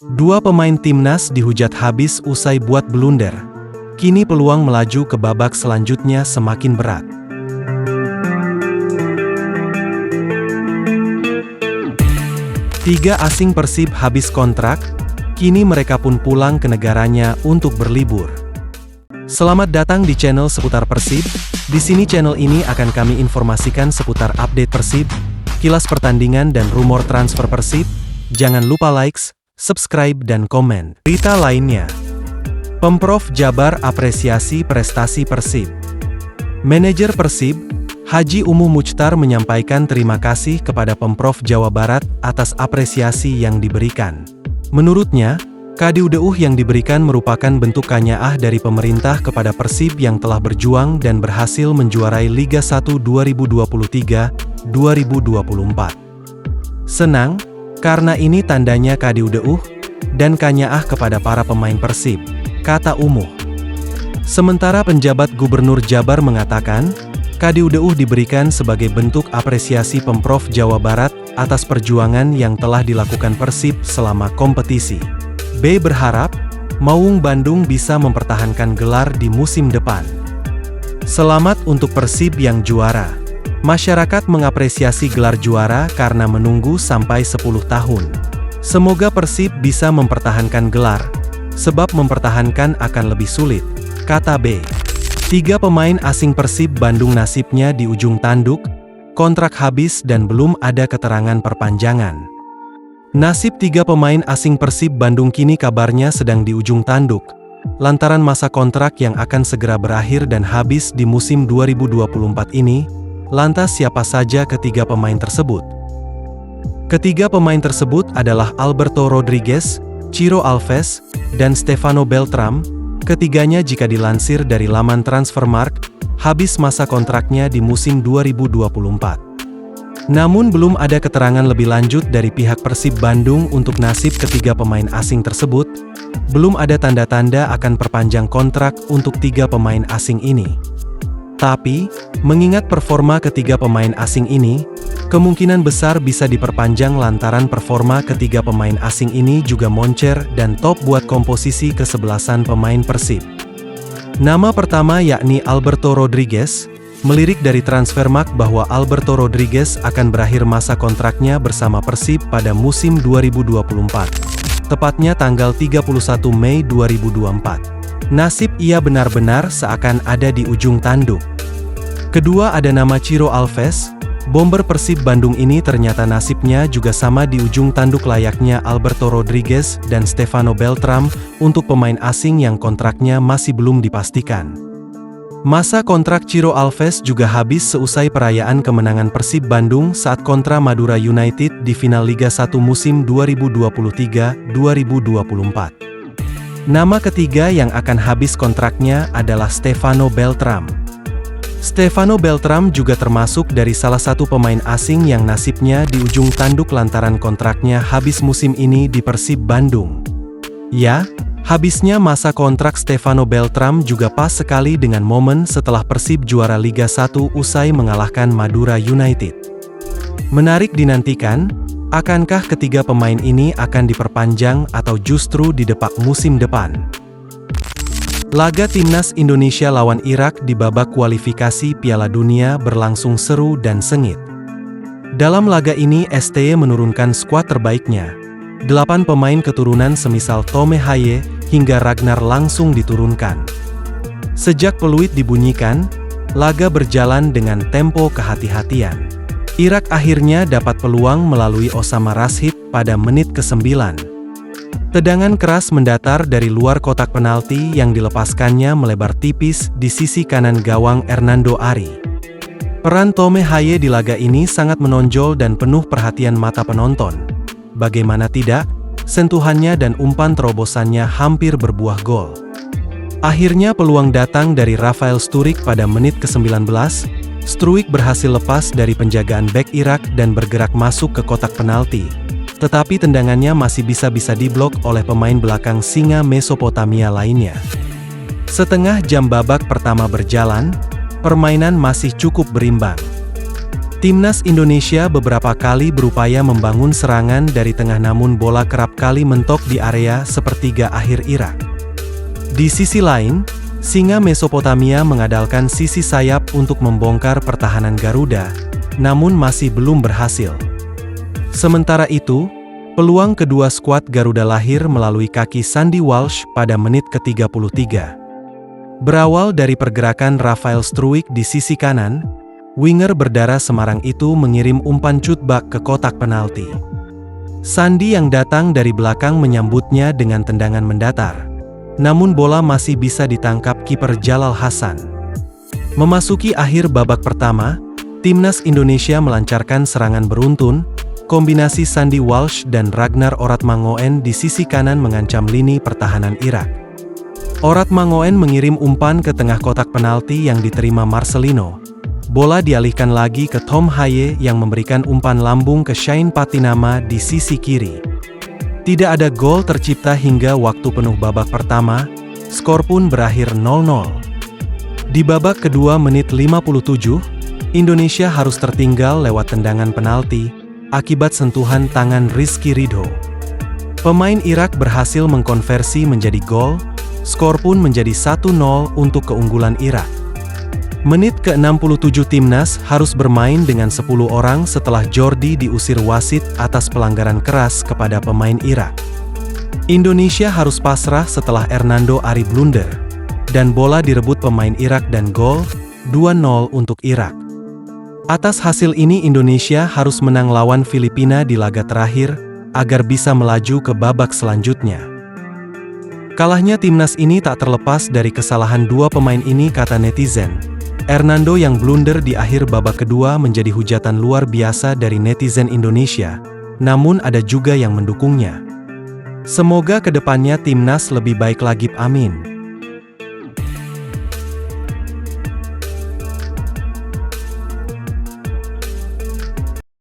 Dua pemain timnas dihujat habis usai buat blunder. Kini peluang melaju ke babak selanjutnya semakin berat. Tiga asing Persib habis kontrak, kini mereka pun pulang ke negaranya untuk berlibur. Selamat datang di channel seputar Persib. Di sini channel ini akan kami informasikan seputar update Persib, kilas pertandingan dan rumor transfer Persib. Jangan lupa likes, subscribe dan komen. Berita lainnya, Pemprov Jabar apresiasi prestasi Persib. Manajer Persib, Haji Umuh Muchtar menyampaikan terima kasih kepada Pemprov Jawa Barat atas apresiasi yang diberikan. Menurutnya, KDUDUH yang diberikan merupakan bentuk kanyaah dari pemerintah kepada Persib yang telah berjuang dan berhasil menjuarai Liga 1 2023-2024. Senang, karena ini tandanya KDUDUH dan kanyaah kepada para pemain Persib, kata Umuh. Sementara penjabat Gubernur Jabar mengatakan, KDUDUH diberikan sebagai bentuk apresiasi Pemprov Jawa Barat atas perjuangan yang telah dilakukan Persib selama kompetisi. B berharap, Maung Bandung bisa mempertahankan gelar di musim depan. Selamat untuk Persib yang juara. Masyarakat mengapresiasi gelar juara karena menunggu sampai 10 tahun. Semoga Persib bisa mempertahankan gelar, sebab mempertahankan akan lebih sulit, kata B. Tiga pemain asing Persib Bandung nasibnya di ujung tanduk, kontrak habis dan belum ada keterangan perpanjangan. Nasib tiga pemain asing Persib Bandung kini kabarnya sedang di ujung tanduk, lantaran masa kontrak yang akan segera berakhir dan habis di musim 2024 ini. Lantas siapa saja ketiga pemain tersebut? Ketiga pemain tersebut adalah Alberto Rodriguez, Ciro Alves, dan Stefano Beltram. Ketiganya jika dilansir dari laman Transfermarkt, habis masa kontraknya di musim 2024. Namun belum ada keterangan lebih lanjut dari pihak Persib Bandung untuk nasib ketiga pemain asing tersebut. Belum ada tanda-tanda akan perpanjang kontrak untuk tiga pemain asing ini. Tapi, mengingat performa ketiga pemain asing ini, kemungkinan besar bisa diperpanjang lantaran performa ketiga pemain asing ini juga moncer dan top buat komposisi kesebelasan pemain Persib. Nama pertama yakni Alberto Rodriguez, melirik dari Transfermarkt bahwa Alberto Rodriguez akan berakhir masa kontraknya bersama Persib pada musim 2024, tepatnya tanggal 31 Mei 2024. Nasib ia benar-benar seakan ada di ujung tanduk. Kedua ada nama Ciro Alves, bomber Persib Bandung ini ternyata nasibnya juga sama di ujung tanduk layaknya Alberto Rodriguez dan Stefano Beltram untuk pemain asing yang kontraknya masih belum dipastikan. Masa kontrak Ciro Alves juga habis seusai perayaan kemenangan Persib Bandung saat kontra Madura United di final Liga 1 musim 2023-2024. Nama ketiga yang akan habis kontraknya adalah Stefano Beltram. Stefano Beltram juga termasuk dari salah satu pemain asing yang nasibnya di ujung tanduk lantaran kontraknya habis musim ini di Persib Bandung. Ya, habisnya masa kontrak Stefano Beltram juga pas sekali dengan momen setelah Persib juara Liga 1 usai mengalahkan Madura United. Menarik dinantikan, akankah ketiga pemain ini akan diperpanjang atau justru didepak musim depan? Laga Timnas Indonesia lawan Irak di babak kualifikasi Piala Dunia berlangsung seru dan sengit. Dalam laga ini STY menurunkan skuad terbaiknya. 8 pemain keturunan semisal Tome Haye hingga Ragnar langsung diturunkan. Sejak peluit dibunyikan, laga berjalan dengan tempo kehati-hatian. Irak akhirnya dapat peluang melalui Osama Rashid pada menit ke-9. Tendangan keras mendatar dari luar kotak penalti yang dilepaskannya melebar tipis di sisi kanan gawang Hernando Ari. Peran Tome Haye di laga ini sangat menonjol dan penuh perhatian mata penonton. Bagaimana tidak, sentuhannya dan umpan terobosannya hampir berbuah gol. Akhirnya peluang datang dari Rafael Sturridge pada menit ke-19. Struik berhasil lepas dari penjagaan bek Irak dan bergerak masuk ke kotak penalti. Tetapi tendangannya masih bisa diblok oleh pemain belakang singa Mesopotamia lainnya. Setengah jam babak pertama berjalan, permainan masih cukup berimbang. Timnas Indonesia beberapa kali berupaya membangun serangan dari tengah namun bola kerap kali mentok di area sepertiga akhir Irak. Di sisi lain, Singa Mesopotamia mengandalkan sisi sayap untuk membongkar pertahanan Garuda, namun masih belum berhasil. Sementara itu, peluang kedua skuad Garuda lahir melalui kaki Sandy Walsh pada menit ke-33. Berawal dari pergerakan Rafael Struijk di sisi kanan, winger berdarah Semarang itu mengirim umpan cutback ke kotak penalti. Sandy yang datang dari belakang menyambutnya dengan tendangan mendatar. Namun bola masih bisa ditangkap kiper Jalal Hasan. Memasuki akhir babak pertama, Timnas Indonesia melancarkan serangan beruntun. Kombinasi Sandy Walsh dan Ragnar Oratmangoen di sisi kanan mengancam lini pertahanan Irak. Oratmangoen mengirim umpan ke tengah kotak penalti yang diterima Marcelino. Bola dialihkan lagi ke Tom Haye yang memberikan umpan lambung ke Shane Patinama di sisi kiri. Tidak ada gol tercipta hingga waktu penuh babak pertama, skor pun berakhir 0-0. Di babak kedua menit 57, Indonesia harus tertinggal lewat tendangan penalti, akibat sentuhan tangan Rizky Ridho. Pemain Irak berhasil mengkonversi menjadi gol, skor pun menjadi 1-0 untuk keunggulan Irak. Menit ke-67 Timnas harus bermain dengan 10 orang setelah Jordi diusir wasit atas pelanggaran keras kepada pemain Irak. Indonesia harus pasrah setelah Hernando Ari blunder, dan bola direbut pemain Irak dan gol, 2-0 untuk Irak. Atas hasil ini Indonesia harus menang lawan Filipina di laga terakhir, agar bisa melaju ke babak selanjutnya. Kalahnya timnas ini tak terlepas dari kesalahan dua pemain ini, kata netizen. Hernando yang blunder di akhir babak kedua menjadi hujatan luar biasa dari netizen Indonesia, namun ada juga yang mendukungnya. Semoga kedepannya timnas lebih baik lagi, amin.